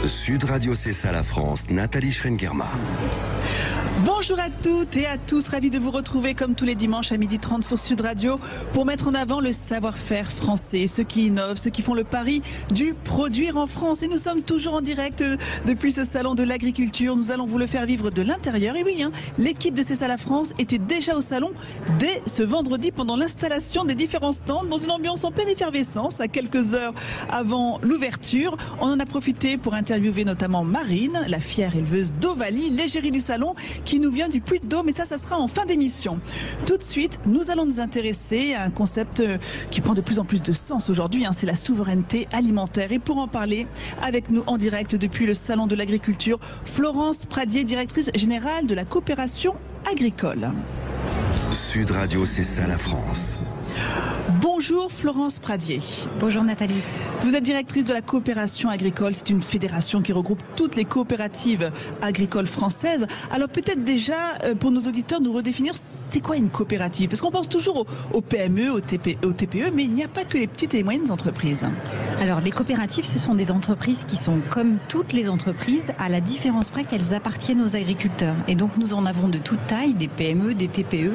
Sud Radio, c'est ça la France. Nathalie Schrengerma. Bonjour à toutes et à tous, ravi de vous retrouver comme tous les dimanches à 12h30 sur Sud Radio pour mettre en avant le savoir-faire français, ceux qui innovent, ceux qui font le pari du produire en France. Et nous sommes toujours en direct depuis ce salon de l'agriculture. Nous allons vous le faire vivre de l'intérieur. Et oui, l'équipe de C'est ça la France était déjà au salon dès ce vendredi pendant l'installation des différents stands dans une ambiance en pleine effervescence à quelques heures avant l'ouverture. On en a profité pour interviewer notamment Marine, la fière éleveuse d'Ovalie, l'égérie du salon, qui nous vient du Puy-de-Dôme, et ça sera en fin d'émission. Tout de suite, nous allons nous intéresser à un concept qui prend de plus en plus de sens aujourd'hui, c'est la souveraineté alimentaire. Et pour en parler avec nous en direct depuis le Salon de l'Agriculture, Florence Pradier, directrice générale de la coopération agricole. Sud Radio, c'est ça la France. Bonjour Florence Pradier. Bonjour Nathalie. Vous êtes directrice de la coopération agricole. C'est une fédération qui regroupe toutes les coopératives agricoles françaises. Alors peut-être déjà, pour nos auditeurs, nous redéfinir c'est quoi une coopérative? Parce qu'on pense toujours aux PME, aux TPE, mais il n'y a pas que les petites et moyennes entreprises. Alors les coopératives, ce sont des entreprises qui sont comme toutes les entreprises, à la différence près qu'elles appartiennent aux agriculteurs. Et donc nous en avons de toute taille, des PME, des TPE,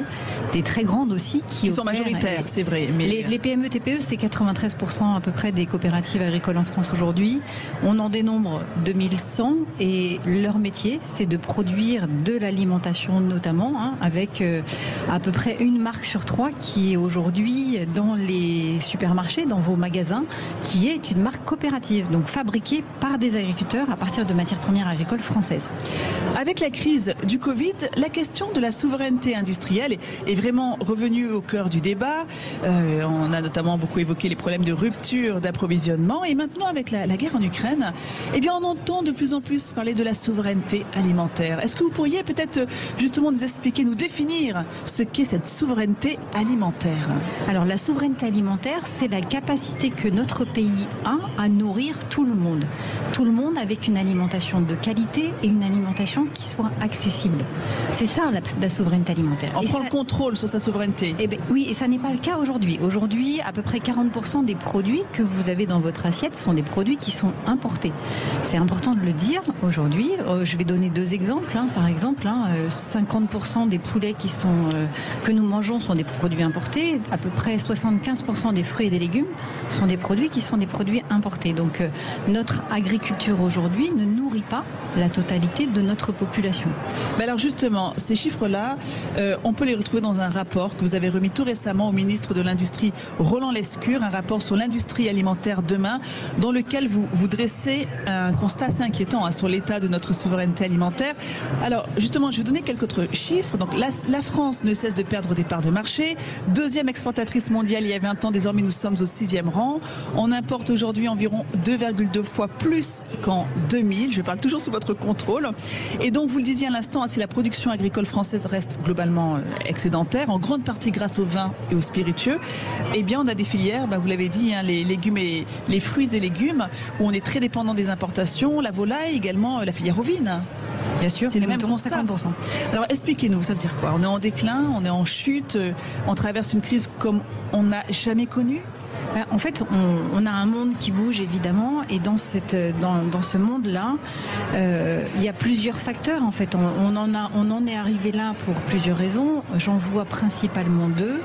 des très grandes aussi qui sont majoritaires, c'est vrai. Mais les PME, TPE, c'est 93% à peu près des coopératives agricoles en France aujourd'hui. On en dénombre 2100 et leur métier, c'est de produire de l'alimentation notamment, avec à peu près une marque sur 3 qui est aujourd'hui dans les supermarchés, dans vos magasins, qui est une marque coopérative, donc fabriquée par des agriculteurs à partir de matières premières agricoles françaises. Avec la crise du Covid, la question de la souveraineté industrielle est vraiment revenue au cœur du débat. On a notamment beaucoup évoqué les problèmes de rupture d'approvisionnement. Et maintenant, avec la guerre en Ukraine, on entend de plus en plus parler de la souveraineté alimentaire. Est-ce que vous pourriez peut-être justement nous expliquer, nous définir ce qu'est cette souveraineté alimentaire? Alors la souveraineté alimentaire, c'est la capacité que notre pays a à nourrir tout le monde. Tout le monde avec une alimentation de qualité et une alimentation qui soit accessible. C'est ça la souveraineté alimentaire. On prend le contrôle sur sa souveraineté. Oui, et ça n'est pas le cas aujourd'hui. Aujourd'hui, à peu près 40% des produits que vous avez dans votre assiette sont des produits qui sont importés. C'est important de le dire aujourd'hui. Je vais donner deux exemples. Par exemple, 50% des poulets que nous mangeons sont des produits importés. À peu près 75% des fruits et des légumes sont des produits qui sont des produits importés. Donc notre agriculture aujourd'hui ne nourrit pas la totalité de notre population. Mais alors justement, ces chiffres-là, on peut les retrouver dans un rapport que vous avez remis tout récemment au ministre de l'Industrie, Roland Lescure, un rapport sur l'industrie alimentaire demain, dans lequel vous dressez un constat assez inquiétant sur l'état de notre souveraineté alimentaire. Alors justement, je vais donner quelques autres chiffres. Donc la France ne cesse de perdre des parts de marché. Deuxième exportatrice mondiale il y a 20 ans, désormais nous sommes au 6e rang. On importe aujourd'hui environ 2,2 fois plus qu'en 2000. Je parle toujours sous votre contrôle. Et donc vous le disiez à l'instant, si la production agricole française reste globalement excédentaire, en grande partie grâce au vin et aux spiritueux, on a des filières, vous l'avez dit, les légumes et les fruits et légumes, où on est très dépendant des importations, la volaille, également la filière ovine. Bien sûr, c'est le même constat. 50%. Alors expliquez-nous, ça veut dire quoi? On est en déclin, on est en chute, on traverse une crise comme on n'a jamais connue? En fait, on a un monde qui bouge évidemment, et dans ce monde-là, il y a plusieurs facteurs. En fait, on en est arrivé là pour plusieurs raisons. J'en vois principalement deux.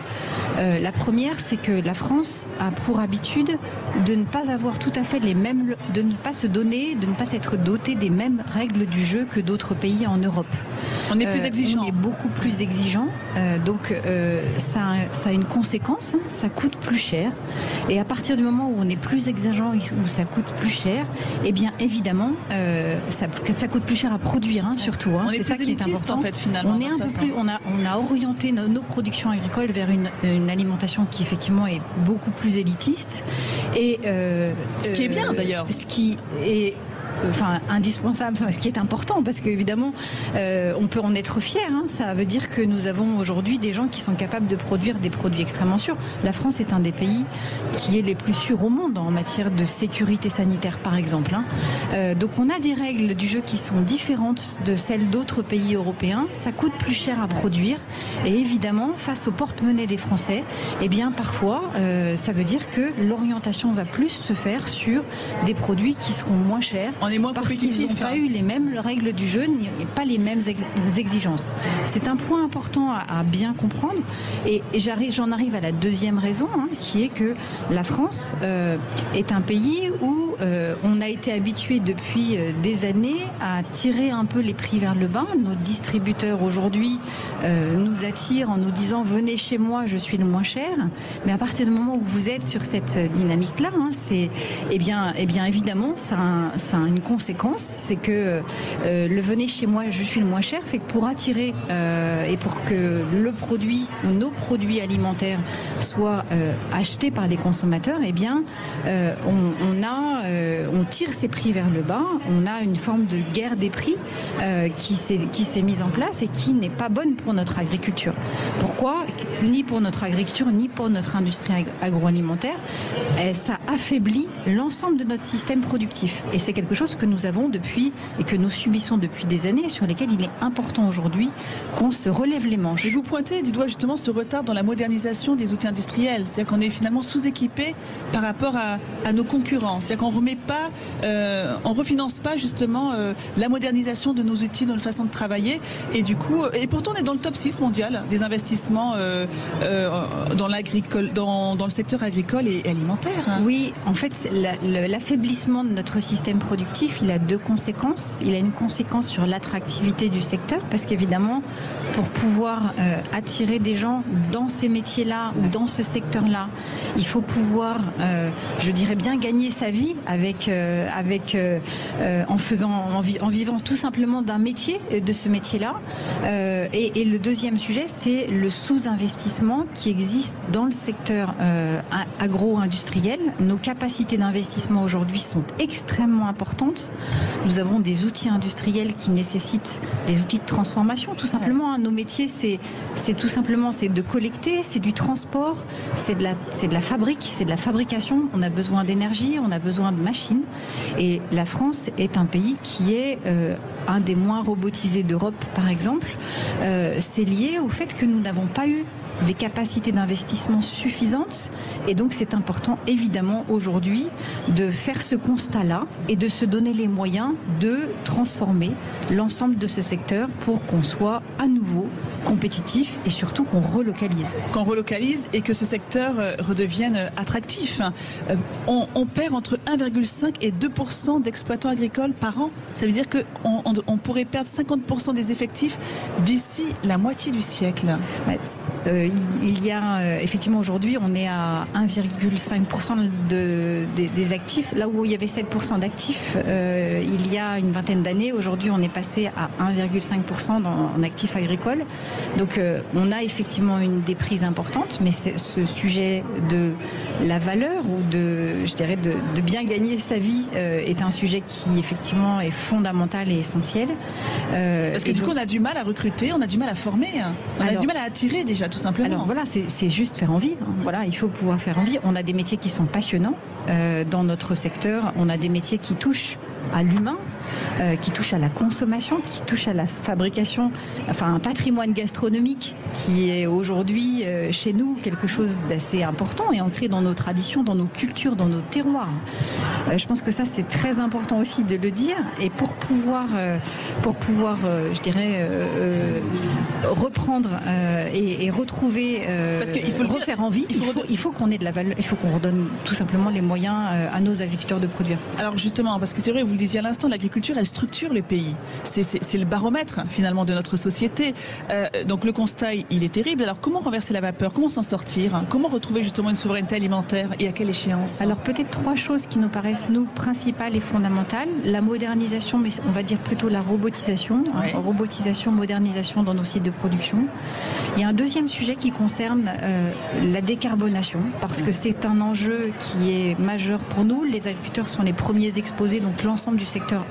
La première, c'est que la France a pour habitude de ne pas avoir tout à fait de ne pas s'être doté des mêmes règles du jeu que d'autres pays en Europe. On est plus exigeant. On est beaucoup plus exigeant. Donc ça a une conséquence, ça coûte plus cher. Et à partir du moment où on est plus exigeant, où ça coûte plus cher, évidemment, ça coûte plus cher à produire, surtout. C'est ça qui est important. En fait, finalement. On est un peu plus, on a orienté nos productions agricoles vers une alimentation qui effectivement est beaucoup plus élitiste. Et ce qui est bien d'ailleurs. Ce qui est indispensable, ce qui est important, parce qu'évidemment on peut en être fier. Ça veut dire que nous avons aujourd'hui des gens qui sont capables de produire des produits extrêmement sûrs. La France est un des pays qui est les plus sûrs au monde en matière de sécurité sanitaire, par exemple. Donc on a des règles du jeu qui sont différentes de celles d'autres pays européens. Ça coûte plus cher à produire, et évidemment face au porte-monnaie des Français, parfois ça veut dire que l'orientation va plus se faire sur des produits qui seront moins chers. On est moins parce qu'ils compétitif. n'ont pas eu les mêmes règles du jeu et pas les mêmes exigences. C'est un point important à bien comprendre. Et j'en arrive à la deuxième raison, qui est que la France est un pays où on a été habitué depuis des années à tirer un peu les prix vers le bas. Nos distributeurs aujourd'hui nous attirent en nous disant venez chez moi, je suis le moins cher. Mais à partir du moment où vous êtes sur cette dynamique-là, eh bien évidemment ça a une conséquence, c'est que le venez chez moi, je suis le moins cher, fait que pour attirer et pour que le produit ou nos produits alimentaires soient achetés par les consommateurs, eh bien on tire ces prix vers le bas, on a une forme de guerre des prix qui s'est mise en place et qui n'est pas bonne pour notre agriculture. Pourquoi ? Ni pour notre agriculture, ni pour notre industrie agroalimentaire. Ça affaiblit l'ensemble de notre système productif. Et c'est quelque chose que nous avons depuis et que nous subissons depuis des années et sur lesquels il est important aujourd'hui qu'on se relève les manches. Et vous pointez du doigt justement ce retard dans la modernisation des outils industriels. C'est-à-dire qu'on est finalement sous-équipé par rapport à nos concurrents. C'est-à-dire qu'on remet pas, on refinance pas justement la modernisation de nos outils, de notre façon de travailler. Et du coup, et pourtant on est dans le top 6 mondial des investissements dans le secteur agricole et alimentaire. Oui, en fait, l'affaiblissement de notre système productif, il a deux conséquences. Il a une conséquence sur l'attractivité du secteur, parce qu'évidemment, pour pouvoir attirer des gens dans ces métiers-là ou dans ce secteur-là, il faut pouvoir, je dirais bien, gagner sa vie en vivant tout simplement d'un métier, de ce métier-là. Et le deuxième sujet, c'est le sous-investissement qui existe dans le secteur agro-industriel. Nos capacités d'investissement aujourd'hui sont extrêmement importantes. Nous avons des outils industriels qui nécessitent des outils de transformation, tout simplement. Nos métiers, c'est tout simplement de collecter, c'est du transport, c'est de la fabrique, c'est de la fabrication. On a besoin d'énergie, on a besoin de machines. Et la France est un pays qui est un des moins robotisés d'Europe, par exemple. C'est lié au fait que nous n'avons pas eu des capacités d'investissement suffisantes, et donc c'est important évidemment aujourd'hui de faire ce constat-là et de se donner les moyens de transformer l'ensemble de ce secteur pour qu'on soit à nouveau compétitif et surtout qu'on relocalise. Qu'on relocalise et que ce secteur redevienne attractif. On perd entre 1,5 et 2% d'exploitants agricoles par an. Ça veut dire qu'on pourrait perdre 50% des effectifs d'ici la moitié du siècle. Il y a effectivement aujourd'hui, on est à 1,5% des actifs. Là où il y avait 7% d'actifs il y a une vingtaine d'années, aujourd'hui on est passé à 1,5% en actifs agricoles. Donc on a effectivement une déprise importante, mais ce sujet de la valeur ou de bien gagner sa vie est un sujet qui effectivement est fondamental et essentiel. Parce que du coup on a du mal à recruter, on a du mal à former, on a du mal à attirer déjà tout simplement. Alors voilà, c'est juste faire envie. Voilà, il faut pouvoir faire envie. On a des métiers qui sont passionnants dans notre secteur. On a des métiers qui touchent à l'humain, qui touchent à la consommation, qui touchent à la fabrication, enfin un patrimoine gastronomique qui est aujourd'hui chez nous quelque chose d'assez important et ancré dans nos traditions, dans nos cultures, dans nos terroirs. Je pense que ça c'est très important aussi de le dire, et pour pouvoir je dirais reprendre et retrouver, parce qu'il faut refaire envie, il faut qu'on ait de la valeur, il faut qu'on redonne tout simplement les moyens à nos agriculteurs de produire. Alors justement, parce que c'est vrai, vous le disiez à l'instant, l'agriculture elle structure les pays, c'est le baromètre finalement de notre société, donc le constat il est terrible. Alors comment renverser la vapeur, comment s'en sortir, comment retrouver justement une souveraineté alimentaire et à quelle échéance? Alors peut-être trois choses qui nous paraissent nous principales et fondamentales: la modernisation, mais on va dire plutôt la robotisation, oui. Robotisation, modernisation dans nos sites de production. Il y a un deuxième sujet qui concerne la décarbonation, parce que c'est un enjeu qui est majeur pour nous. Les agriculteurs sont les premiers exposés, donc l'ensemble du secteur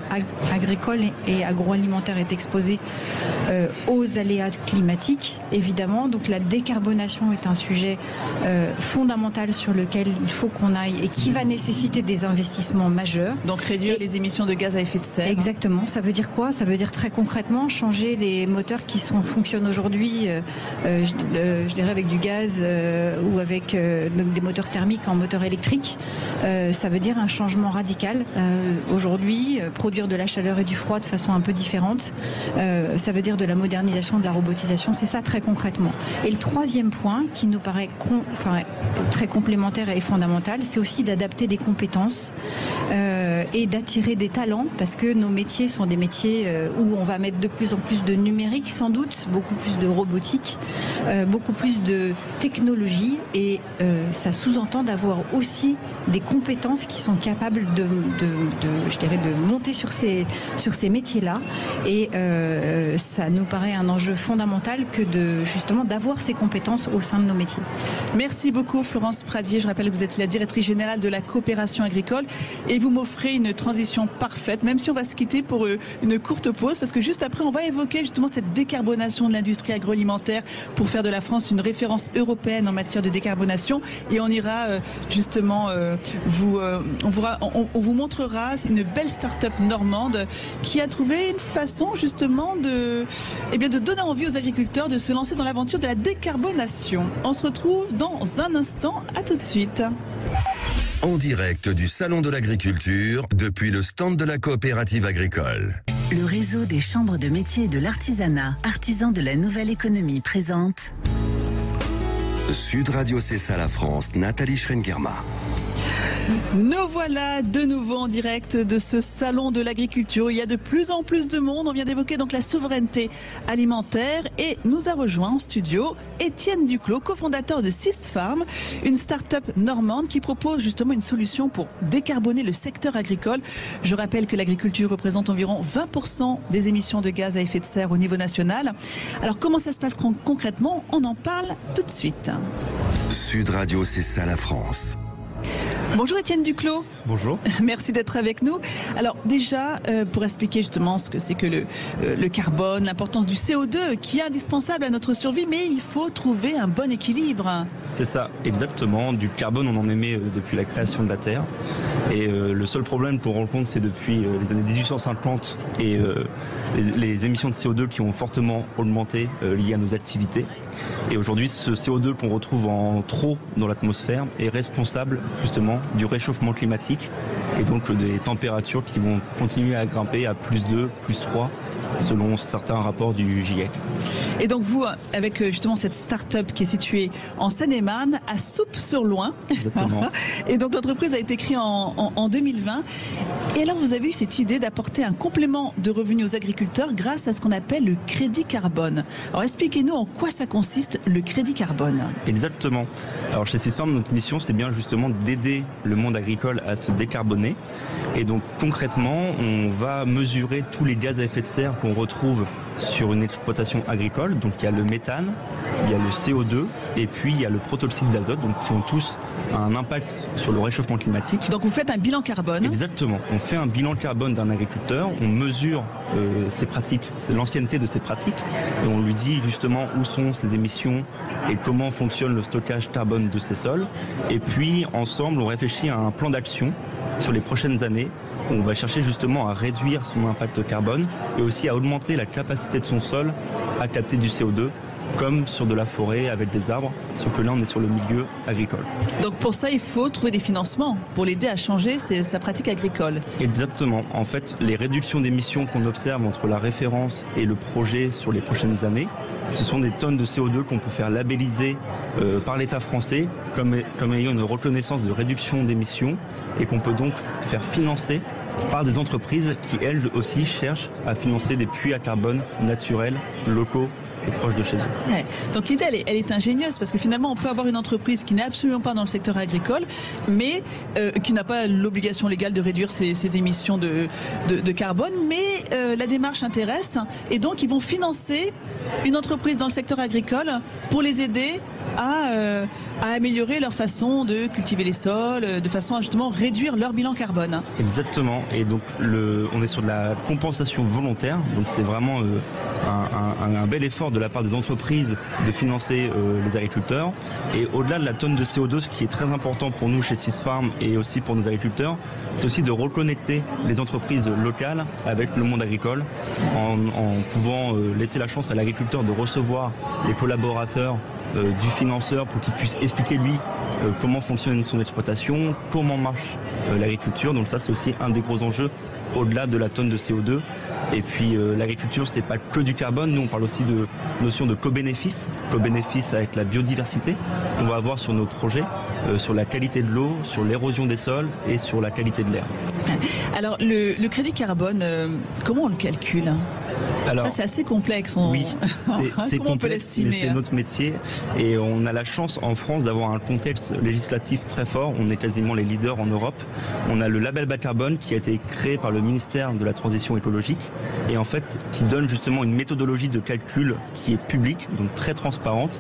agricole et agroalimentaire est exposé aux aléas climatiques, évidemment. Donc la décarbonation est un sujet fondamental sur lequel il faut qu'on aille et qui va nécessiter des investissements majeurs. Donc réduire les émissions de gaz à effet de serre. Exactement. Ça veut dire quoi? Ça veut dire très concrètement changer les moteurs qui fonctionnent aujourd'hui je dirais avec du gaz ou avec donc des moteurs thermiques en moteur électrique. Ça veut dire un changement radical. Aujourd'hui, produire de la chaleur et du froid de façon un peu différente, ça veut dire de la modernisation, de la robotisation, c'est ça très concrètement. Et le troisième point qui nous paraît très complémentaire et fondamental, c'est aussi d'adapter des compétences et d'attirer des talents, parce que nos métiers sont des métiers où on va mettre de plus en plus de numérique sans doute, beaucoup plus de robotique, beaucoup plus de technologie, et ça sous-entend d'avoir aussi des compétences qui sont capables de monter sur ces métiers-là, et ça nous paraît un enjeu fondamental que justement d'avoir ces compétences au sein de nos métiers. Merci beaucoup Florence Pradier, je rappelle que vous êtes la directrice générale de la coopération agricole et vous m'offrez une transition parfaite, même si on va se quitter pour une courte pause, parce que juste après on va évoquer justement cette décarbonation de l'industrie agroalimentaire pour faire de la France une référence européenne en matière de décarbonation, et on ira justement on vous montrera une belle start-up normande qui a trouvé une façon justement de donner envie aux agriculteurs de se lancer dans l'aventure de la décarbonation. On se retrouve dans un instant, à tout de suite. En direct du Salon de l'Agriculture, depuis le stand de la coopérative agricole. Le réseau des chambres de métiers et de l'artisanat, artisans de la nouvelle économie, présente Sud Radio, c'est ça la France, Nathalie Schrengerma. Nous voilà de nouveau en direct de ce salon de l'agriculture. Il y a de plus en plus de monde. On vient d'évoquer donc la souveraineté alimentaire et nous a rejoint en studio Étienne Duclos, cofondateur de Sysfarm, une start-up normande qui propose justement une solution pour décarboner le secteur agricole. Je rappelle que l'agriculture représente environ 20% des émissions de gaz à effet de serre au niveau national. Alors comment ça se passe concrètement? On en parle tout de suite. Sud Radio, c'est ça la France. Bonjour Étienne Duclos. Bonjour. Merci d'être avec nous. Alors déjà, pour expliquer justement ce que c'est que le carbone, l'importance du CO2 qui est indispensable à notre survie, mais il faut trouver un bon équilibre. C'est ça, exactement. Du carbone, on en émet depuis la création de la Terre. Et le seul problème qu'on rencontre, c'est depuis les années 1850 et les émissions de CO2 qui ont fortement augmenté liées à nos activités. Et aujourd'hui, ce CO2 qu'on retrouve en trop dans l'atmosphère est responsable justement du réchauffement climatique et donc des températures qui vont continuer à grimper à plus 2, plus 3 selon certains rapports du GIEC. Et donc vous, avec justement cette start-up qui est située en Seine-et-Marne, à Souppes-sur-Loing. Exactement. Et donc l'entreprise a été créée en 2020. Et alors vous avez eu cette idée d'apporter un complément de revenus aux agriculteurs grâce à ce qu'on appelle le crédit carbone. Alors expliquez-nous en quoi ça consiste le crédit carbone. Exactement. Alors chez Sysfarm, notre mission, c'est bien justement d'aider le monde agricole à se décarboner. Et donc concrètement, on va mesurer tous les gaz à effet de serre qu'on retrouve sur une exploitation agricole. Donc il y a le méthane, il y a le CO2 et puis il y a le protoxyde d'azote, donc qui ont tous un impact sur le réchauffement climatique. Donc vous faites un bilan carbone. Exactement. On fait un bilan carbone d'un agriculteur, on mesure ses pratiques, l'ancienneté de ses pratiques, et on lui dit justement où sont ses émissions et comment fonctionne le stockage carbone de ses sols. Et puis ensemble, on réfléchit à un plan d'action sur les prochaines années. On va chercher justement à réduire son impact carbone et aussi à augmenter la capacité de son sol à capter du CO2, comme sur de la forêt avec des arbres, sauf que là on est sur le milieu agricole. Donc pour ça il faut trouver des financements pour l'aider à changer sa pratique agricole. Exactement. En fait, les réductions d'émissions qu'on observe entre la référence et le projet sur les prochaines années, ce sont des tonnes de CO2 qu'on peut faire labelliser par l'État français comme ayant une reconnaissance de réduction d'émissions et qu'on peut donc faire financer par des entreprises qui, elles aussi, cherchent à financer des puits à carbone naturels, locaux et proches de chez eux. Ouais. Donc l'idée, elle est ingénieuse, parce que finalement, on peut avoir une entreprise qui n'est absolument pas dans le secteur agricole, mais qui n'a pas l'obligation légale de réduire ses émissions de carbone, mais la démarche intéresse, et donc ils vont financer une entreprise dans le secteur agricole pour les aider à améliorer leur façon de cultiver les sols, de façon à justement réduire leur bilan carbone. Exactement. Et donc on est sur de la compensation volontaire. Donc c'est vraiment un bel effort de la part des entreprises de financer les agriculteurs. Et au-delà de la tonne de CO2, ce qui est très important pour nous chez Sysfarm et aussi pour nos agriculteurs, c'est aussi de reconnecter les entreprises locales avec le monde agricole en pouvant laisser la chance à l'agriculteur l'agriculteur de recevoir les collaborateurs du financeur pour qu'il puisse expliquer lui comment fonctionne son exploitation, comment marche l'agriculture. Donc ça, c'est aussi un des gros enjeux au-delà de la tonne de CO2. Et puis l'agriculture, c'est pas que du carbone. Nous, on parle aussi de notion de co-bénéfice avec la biodiversité qu'on va avoir sur nos projets, sur la qualité de l'eau, sur l'érosion des sols et sur la qualité de l'air. Alors le crédit carbone, comment on le calcule ? Alors, ça c'est assez complexe. Oui, c'est complexe, mais c'est notre métier et on a la chance en France d'avoir un contexte législatif très fort. On est quasiment les leaders en Europe. On a le label bas carbone qui a été créé par le ministère de la Transition écologique et en fait qui donne justement une méthodologie de calcul qui est publique, donc très transparente.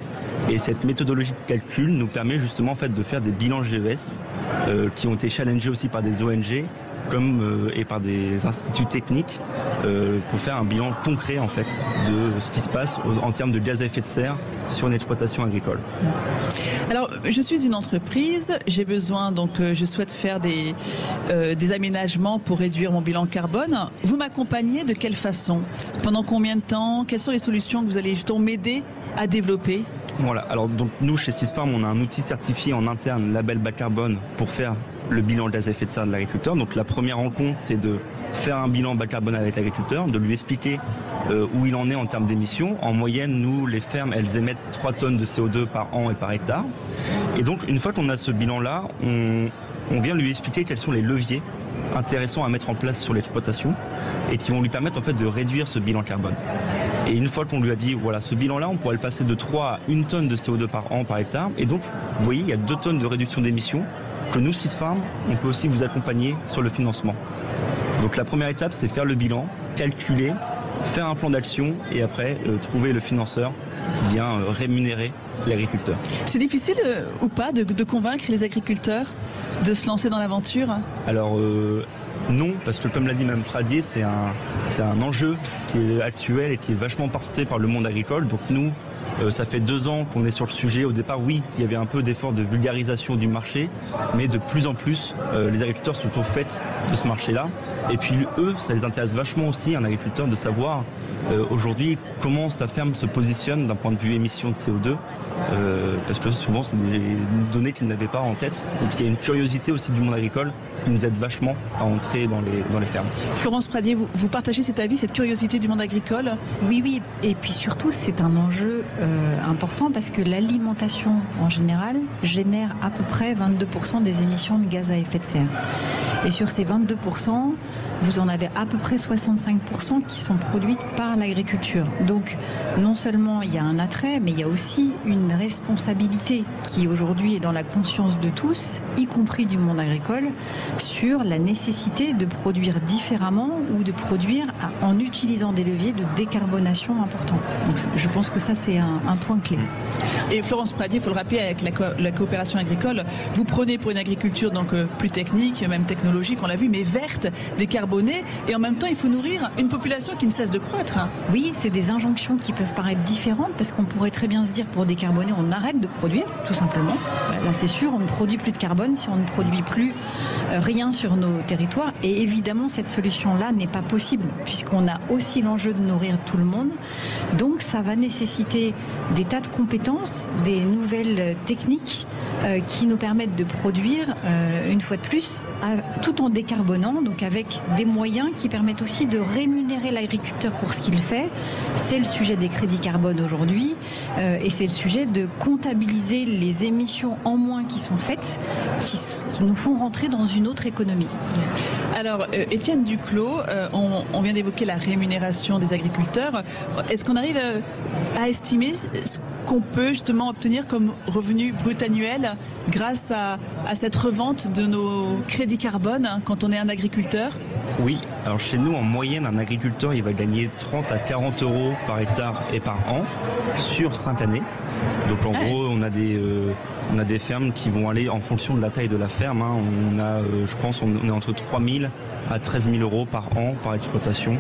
Et cette méthodologie de calcul nous permet justement en fait de faire des bilans GES qui ont été challengés aussi par des ONG et par des instituts techniques pour faire un bilan concret en fait de ce qui se passe en termes de gaz à effet de serre sur une exploitation agricole. Alors, je suis une entreprise, j'ai besoin, donc je souhaite faire des aménagements pour réduire mon bilan carbone. Vous m'accompagnez de quelle façon ? Pendant combien de temps ? Quelles sont les solutions que vous allez justement m'aider à développer ? Voilà, alors donc nous chez Sysfarm, on a un outil certifié en interne, label bas carbone, pour faire le bilan gaz à effet de serre de l'agriculteur. Donc la première rencontre, c'est de faire un bilan bas carbone avec l'agriculteur, de lui expliquer où il en est en termes d'émissions. En moyenne, nous, les fermes, elles émettent 3 tonnes de CO2 par an et par hectare. Et donc, une fois qu'on a ce bilan-là, on vient lui expliquer quels sont les leviers intéressants à mettre en place sur l'exploitation et qui vont lui permettre en fait de réduire ce bilan carbone. Et une fois qu'on lui a dit, voilà, ce bilan-là, on pourrait le passer de 3 à 1 tonne de CO2 par an, par hectare. Et donc, vous voyez, il y a 2 tonnes de réduction d'émissions que nous, Sysfarm, on peut aussi vous accompagner sur le financement. Donc la première étape, c'est faire le bilan, calculer, faire un plan d'action et après trouver le financeur qui vient rémunérer l'agriculteur. C'est difficile ou pas de convaincre les agriculteurs de se lancer dans l'aventure ? Alors non, parce que comme l'a dit Mme Pradier, c'est un enjeu qui est actuel et qui est vachement porté par le monde agricole. Donc nous, ça fait 2 ans qu'on est sur le sujet. Au départ, oui, il y avait un peu d'effort de vulgarisation du marché, mais de plus en plus, les agriculteurs sont au fait de ce marché-là. Et puis eux, ça les intéresse vachement aussi, un agriculteur, de savoir aujourd'hui comment sa ferme se positionne d'un point de vue émission de CO2, parce que souvent, c'est des données qu'ils n'avaient pas en tête. Donc il y a une curiosité aussi du monde agricole qui nous aide vachement à entrer dans les fermes. Florence Pradier, vous partagez cet avis, cette curiosité du monde agricole ? Oui, et puis surtout, c'est un enjeu important parce que l'alimentation en général génère à peu près 22% des émissions de gaz à effet de serre. Et sur ces 22%, vous en avez à peu près 65% qui sont produites par l'agriculture. Donc non seulement il y a un attrait, mais il y a aussi une responsabilité qui aujourd'hui est dans la conscience de tous, y compris du monde agricole, sur la nécessité de produire différemment ou de produire en utilisant des leviers de décarbonation importants. Donc, je pense que ça c'est un point clé. Et Florence Pradier, il faut le rappeler, avec la coopération agricole, vous prenez pour une agriculture donc plus technique, même technologique, on l'a vu, mais verte, décarbonée, et en même temps il faut nourrir une population qui ne cesse de croître. Oui, c'est des injonctions qui peuvent paraître différentes parce qu'on pourrait très bien se dire pour décarboner on arrête de produire, tout simplement. Là c'est sûr, on ne produit plus de carbone si on ne produit plus rien sur nos territoires, et évidemment cette solution-là n'est pas possible puisqu'on a aussi l'enjeu de nourrir tout le monde. Donc ça va nécessiter des tas de compétences, des nouvelles techniques qui nous permettent de produire une fois de plus tout en décarbonant, donc avec des moyens qui permettent aussi de rémunérer l'agriculteur pour ce qu'il fait. C'est le sujet des crédits carbone aujourd'hui et c'est le sujet de comptabiliser les émissions en moins qui sont faites, qui nous font rentrer dans une autre économie. Alors, Étienne Duclos, on vient d'évoquer la rémunération des agriculteurs. Est-ce qu'on arrive à estimer ce qu'on peut justement obtenir comme revenu brut annuel grâce à cette revente de nos crédits carbone quand on est un agriculteur ? Oui, alors chez nous, en moyenne, un agriculteur, il va gagner 30 à 40 euros par hectare et par an sur 5 années. Donc en gros, on a des fermes qui vont aller en fonction de la taille de la ferme. On a, je pense, on est entre 3 000 à 13 000 euros par an par exploitation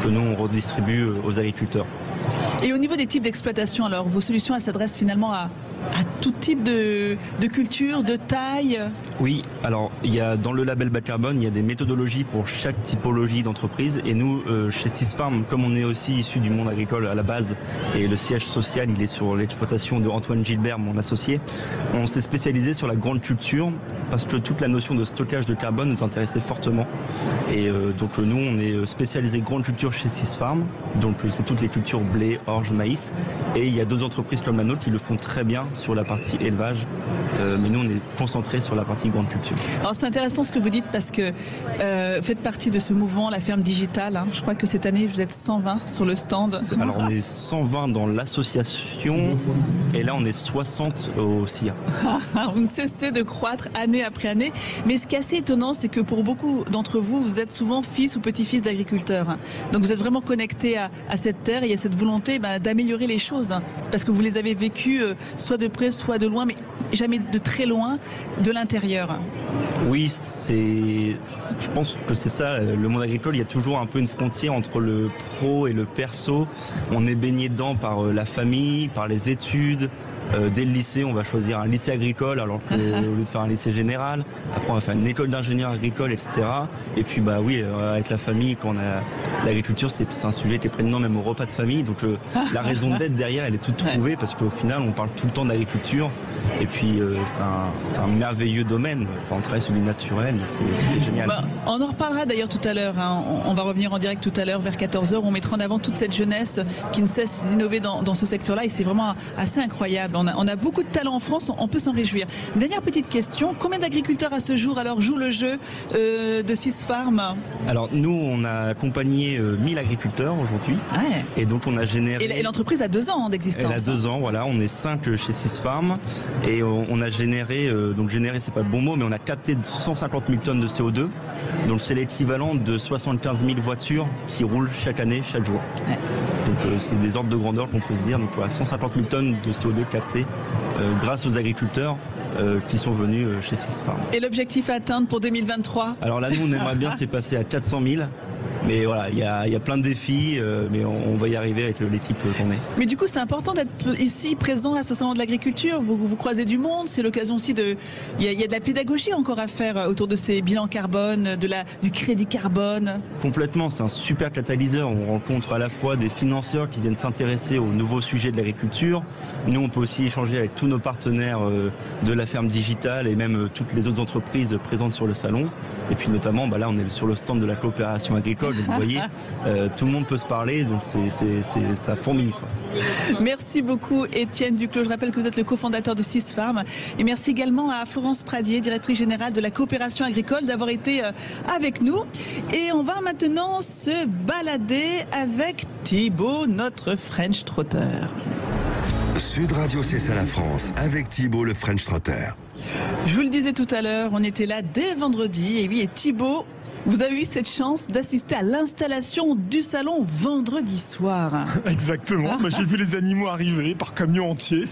que nous, on redistribue aux agriculteurs. Et au niveau des types d'exploitation, alors vos solutions elles s'adressent finalement à à tout type de culture, de taille? Oui, alors il y a dans le label bas carbone, il y a des méthodologies pour chaque typologie d'entreprise. Et nous, chez Sisfarm, comme on est aussi issu du monde agricole à la base, et le siège social, il est sur l'exploitation de Antoine Gilbert, mon associé, on s'est spécialisé sur la grande culture parce que toute la notion de stockage de carbone nous intéressait fortement. Et donc nous, on est spécialisé grande culture chez Sisfarm. Donc c'est toutes les cultures blé, orge, maïs. Et il y a d'autres entreprises comme la nôtre qui le font très bien sur la partie élevage. Mais nous, on est concentré sur la partie grande culture. Alors c'est intéressant ce que vous dites parce que vous faites partie de ce mouvement, la ferme digitale. Hein. Je crois que cette année, vous êtes 120 sur le stand. Alors on est 120 dans l'association et là on est 60 au CIA. Vous ne cessez de croître année après année. Mais ce qui est assez étonnant, c'est que pour beaucoup d'entre vous, vous êtes souvent fils ou petits-fils d'agriculteurs. Donc vous êtes vraiment connectés à cette terre et à cette volonté d'améliorer les choses. Parce que vous les avez vécues soit de près, soit de loin, mais jamais de très loin, de l'intérieur. Oui, je pense que c'est ça, le monde agricole, il y a toujours un peu une frontière entre le pro et le perso. On est baigné dedans par la famille, par les études. Dès le lycée, on va choisir un lycée agricole alors qu'au lieu de faire un lycée général. Après, on va faire une école d'ingénieur agricole, etc. Et puis, avec la famille, quand on a l'agriculture, c'est un sujet qui est prégnant même au repas de famille. Donc, la raison d'être derrière, elle est toute trouvée parce qu'au final, on parle tout le temps d'agriculture. Et puis, c'est un merveilleux domaine. Enfin, on travaille sur du naturel, c'est génial. On en reparlera d'ailleurs tout à l'heure. Hein. On va revenir en direct tout à l'heure vers 14h. On mettra en avant toute cette jeunesse qui ne cesse d'innover dans ce secteur-là. Et c'est vraiment assez incroyable. On a beaucoup de talent en France, on peut s'en réjouir. Dernière petite question, combien d'agriculteurs à ce jour alors jouent le jeu de Sisfarm? Alors nous, on a accompagné 1000 agriculteurs aujourd'hui. Ouais. Et donc on a généré... Et l'entreprise a 2 ans d'existence. Elle a 2 ans, voilà. On est 5 chez Sisfarm. Et on a généré, donc générer c'est pas le bon mot, mais on a capté 150 000 tonnes de CO2. Donc c'est l'équivalent de 75 000 voitures qui roulent chaque année, chaque jour. Ouais. Donc c'est des ordres de grandeur qu'on peut se dire. Donc voilà, 150 000 tonnes de CO2 captées grâce aux agriculteurs qui sont venus chez Sisfarm. Et l'objectif à atteindre pour 2023? Alors là, nous, on aimerait bien s'y passer à 400 000. Mais voilà, il y a plein de défis, mais on va y arriver avec l'équipe qu'on est. Mais du coup, c'est important d'être ici, présent à ce salon de l'agriculture. Vous croisez du monde, c'est l'occasion aussi de... Il y a de la pédagogie encore à faire autour de ces bilans carbone, du crédit carbone. Complètement, c'est un super catalyseur. On rencontre à la fois des financeurs qui viennent s'intéresser aux nouveaux sujets de l'agriculture. Nous, on peut aussi échanger avec tous nos partenaires de la ferme digitale et même toutes les autres entreprises présentes sur le salon. Et puis notamment, là, on est sur le stand de la coopération agricole. Vous voyez, tout le monde peut se parler, donc ça fourmille, quoi. Merci beaucoup Étienne Duclos. Je rappelle que vous êtes le cofondateur de Sisfarm. Et merci également à Florence Pradier, directrice générale de la coopération agricole, d'avoir été avec nous. Et on va maintenant se balader avec Thibaut, notre French Trotter. Sud Radio, c'est ça la France, avec Thibaut, le French Trotter. Je vous le disais tout à l'heure, on était là dès vendredi. Et oui, et Thibaut, vous avez eu cette chance d'assister à l'installation du salon vendredi soir. Exactement, j'ai vu les animaux arriver par camion entier,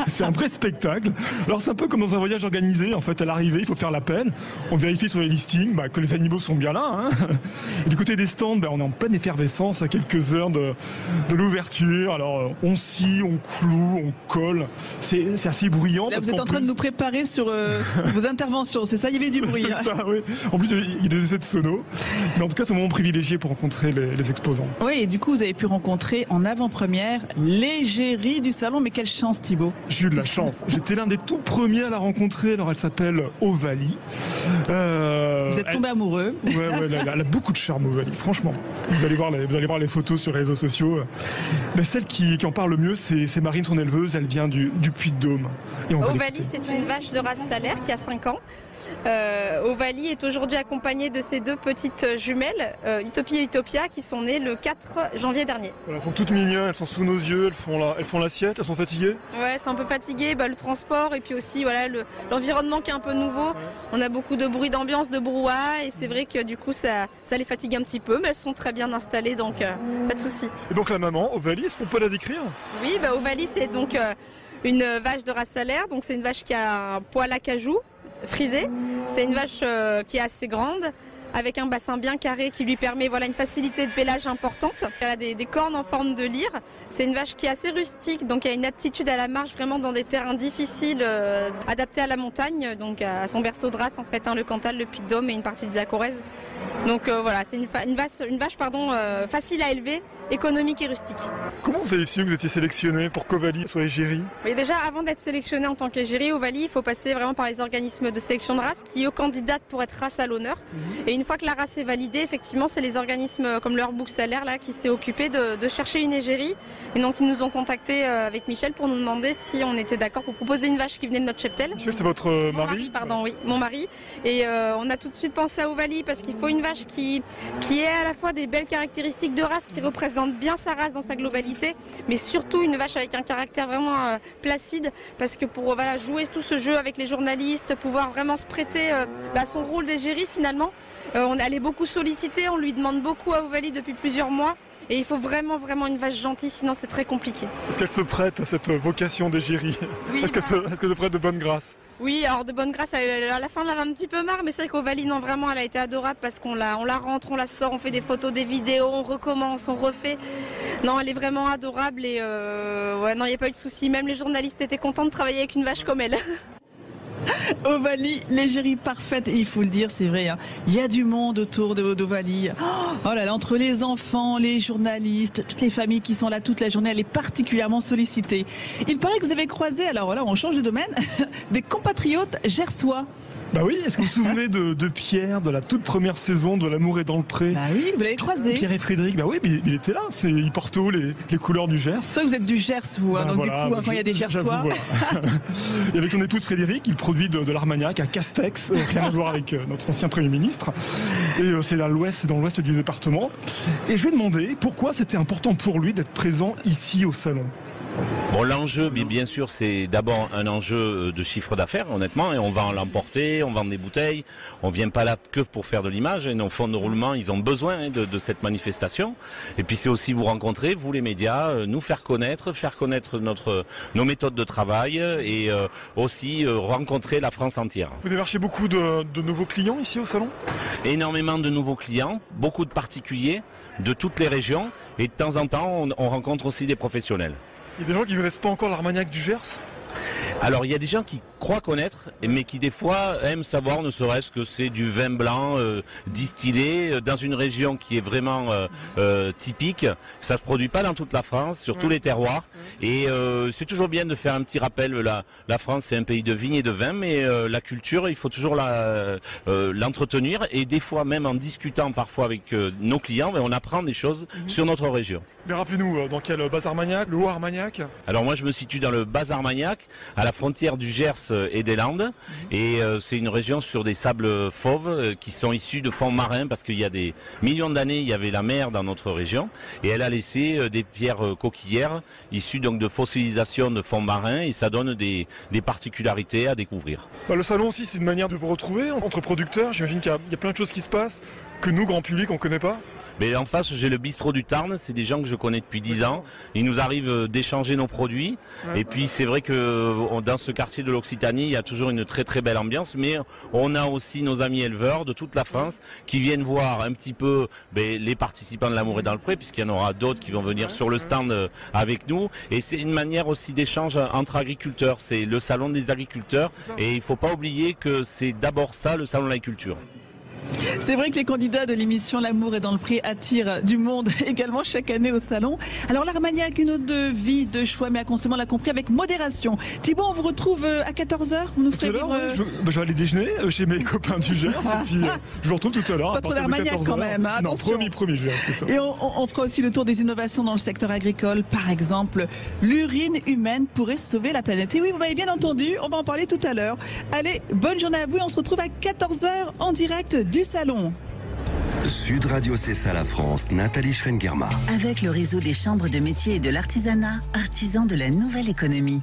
c'est un vrai spectacle. Alors c'est un peu comme dans un voyage organisé, en fait à l'arrivée il faut faire la peine, on vérifie sur les listings que les animaux sont bien là. Hein. Et du côté des stands, on est en pleine effervescence à quelques heures de l'ouverture. Alors on scie, on cloue, on colle, c'est assez bruyant. Là vous êtes en train de nous préparer sur vos interventions, c'est ça, il y avait du bruit. C'est ça, oui. En plus il y a des essais de sono. Mais en tout cas, c'est un moment privilégié pour rencontrer les exposants. Oui, et du coup, vous avez pu rencontrer en avant-première l'égérie du salon. Mais quelle chance, Thibaut. J'ai eu de la chance. J'étais l'un des tout premiers à la rencontrer. Alors, elle s'appelle Ovalie. Vous êtes tombé amoureux. Ouais, elle a beaucoup de charme, Ovalie. Franchement, vous allez voir les photos sur les réseaux sociaux. Mais celle qui en parle le mieux, c'est Marine, son éleveuse. Elle vient du Puy-de-Dôme. Ovalie, c'est une vache de race salaire qui a 5 ans. Ovalie est aujourd'hui accompagnée de ses 2 petites jumelles, Utopie et Utopia, qui sont nées le 4 janvier dernier. Elles sont toutes mignonnes, elles sont sous nos yeux, elles font l'assiette, elles sont fatiguées. Ouais, elles sont un peu fatiguées, le transport et puis aussi l'environnement qui est un peu nouveau. On a beaucoup de bruit d'ambiance, de brouhaha et c'est vrai que du coup ça les fatigue un petit peu, mais elles sont très bien installées, donc pas de souci. Et donc la maman, Ovalie, est-ce qu'on peut la décrire? Oui, Ovalie c'est donc une vache de race salaire, donc c'est une vache qui a un poil à cajou frisé. C'est une vache qui est assez grande, avec un bassin bien carré qui lui permet une facilité de pélage importante. Elle a des cornes en forme de lyre. C'est une vache qui est assez rustique, donc elle a une aptitude à la marche vraiment dans des terrains difficiles, adaptés à la montagne, donc à son berceau de race en fait, le Cantal, le Puy-de-Dôme et une partie de la Corrèze. Donc voilà, c'est une vache facile à élever, économique et rustique. Comment vous avez su que vous étiez sélectionné pour qu'Ovalie soit égérie? Oui, déjà, avant d'être sélectionné en tant qu'égérie Ovalie, il faut passer vraiment par les organismes de sélection de race qui candidatent pour être race à l'honneur. Et une fois que la race est validée, effectivement, c'est les organismes comme le Book Salaire là, qui s'est occupé de chercher une égérie. Et donc, ils nous ont contactés avec Michel pour nous demander si on était d'accord pour proposer une vache qui venait de notre cheptel. Michel, c'est votre mari? Pardon, oui, mon mari. Et on a tout de suite pensé à Ovalie parce qu'il faut une vache qui ait à la fois des belles caractéristiques de race, qui représente bien sa race dans sa globalité, mais surtout une vache avec un caractère vraiment placide, parce que pour jouer tout ce jeu avec les journalistes, pouvoir vraiment se prêter à son rôle d'égérie finalement, elle est beaucoup sollicitée, on lui demande beaucoup à Ovalie depuis plusieurs mois. Et il faut vraiment une vache gentille, sinon c'est très compliqué. Est-ce qu'elle se prête à cette vocation d'égérie? Oui, Est-ce qu'elle se prête de bonne grâce? Oui, alors de bonne grâce, à la fin elle avait un petit peu marre, mais c'est vrai qu'Ovalie, non vraiment, elle a été adorable parce qu'on la rentre, on la sort, on fait des photos, des vidéos, on recommence, on refait. Non, elle est vraiment adorable et non, il n'y a pas eu de souci. Même les journalistes étaient contents de travailler avec une vache comme elle. Ovalie, l'égérie parfaite, et il faut le dire, c'est vrai, il y a du monde autour d'Ovalie. Oh là là, entre les enfants, les journalistes, toutes les familles qui sont là toute la journée, elle est particulièrement sollicitée. Il paraît que vous avez croisé, alors là on change de domaine, des compatriotes gersois. Bah oui, est-ce que vous vous souvenez de Pierre, de la toute première saison de L'amour est dans le pré? Bah oui, vous l'avez croisé. Pierre et Frédéric, bah oui, il était là, il porte haut les couleurs du Gers. Ça, vous êtes du Gers, vous, donc voilà, du coup, quand il y a des Gersois. Voilà. Et avec son épouse Frédéric, il produit de l'Armagnac à Castex, rien à voir avec notre ancien Premier ministre. Et c'est dans l'ouest du département. Et je lui ai demandé pourquoi c'était important pour lui d'être présent ici au salon. Bon, l'enjeu, bien sûr, c'est d'abord un enjeu de chiffre d'affaires, honnêtement, et on va en l'emporter, on vend des bouteilles, on vient pas là que pour faire de l'image, et nos fonds de roulement, ils ont besoin de cette manifestation. Et puis c'est aussi vous rencontrer, vous les médias, nous faire connaître nos méthodes de travail, et aussi rencontrer la France entière. Vous démarchez beaucoup de nouveaux clients ici au salon? Énormément de nouveaux clients, beaucoup de particuliers de toutes les régions, et de temps en temps, on rencontre aussi des professionnels. Il y a des gens qui ne connaissent pas encore l'Armagnac du Gers? Alors il y a des gens qui croient connaître, mais qui des fois aiment savoir ne serait-ce que c'est du vin blanc distillé dans une région qui est vraiment typique. Ça se produit pas dans toute la France, sur tous les terroirs. Et c'est toujours bien de faire un petit rappel. La France, c'est un pays de vignes et de vin, mais la culture, il faut toujours l'entretenir. Et des fois, même en discutant parfois avec nos clients, on apprend des choses sur notre région. Mais rappelez-nous, dans quel bas Armagnac, le Haut Armagnac? Alors moi, je me situe dans le bas Armagnac, à la frontière du Gers et des Landes, et c'est une région sur des sables fauves qui sont issus de fonds marins, parce qu'il y a des millions d'années il y avait la mer dans notre région, et elle a laissé des pierres coquillères issues donc de fossilisation de fonds marins, et ça donne des particularités à découvrir. Le salon aussi, c'est une manière de vous retrouver entre producteurs. J'imagine qu'il y a plein de choses qui se passent que nous, grand public, on ne connaît pas. Mais en face, j'ai le bistrot du Tarn, c'est des gens que je connais depuis 10 ans. Il nous arrive d'échanger nos produits. Et puis c'est vrai que dans ce quartier de l'Occitanie, il y a toujours une très très belle ambiance. Mais on a aussi nos amis éleveurs de toute la France qui viennent voir un petit peu les participants de L'Amour est dans le pré, puisqu'il y en aura d'autres qui vont venir sur le stand avec nous. Et c'est une manière aussi d'échange entre agriculteurs. C'est le salon des agriculteurs. Et il ne faut pas oublier que c'est d'abord ça, le salon de l'agriculture. C'est vrai que les candidats de l'émission L'amour est dans le pré attirent du monde également chaque année au salon. Alors l'Armagnac, une eau de vie, de choix, mais à consommer, on l'a compris, avec modération. Thibaut, on vous retrouve à 14h. Vous nous ferez vivre... je vais aller déjeuner chez mes copains du Gers, et puis je vous retrouve tout à l'heure. Pas trop d'Armagnac quand même, hein, attention. Non, promis, je vais rester ça. Et on fera aussi le tour des innovations dans le secteur agricole. Par exemple, l'urine humaine pourrait sauver la planète. Et oui, vous m'avez bien entendu, on va en parler tout à l'heure. Allez, bonne journée à vous et on se retrouve à 14h en direct du salon. Sud Radio, c'est ça la France. Nathalie Schrengerma. Avec le réseau des chambres de métiers et de l'artisanat, artisans de la nouvelle économie.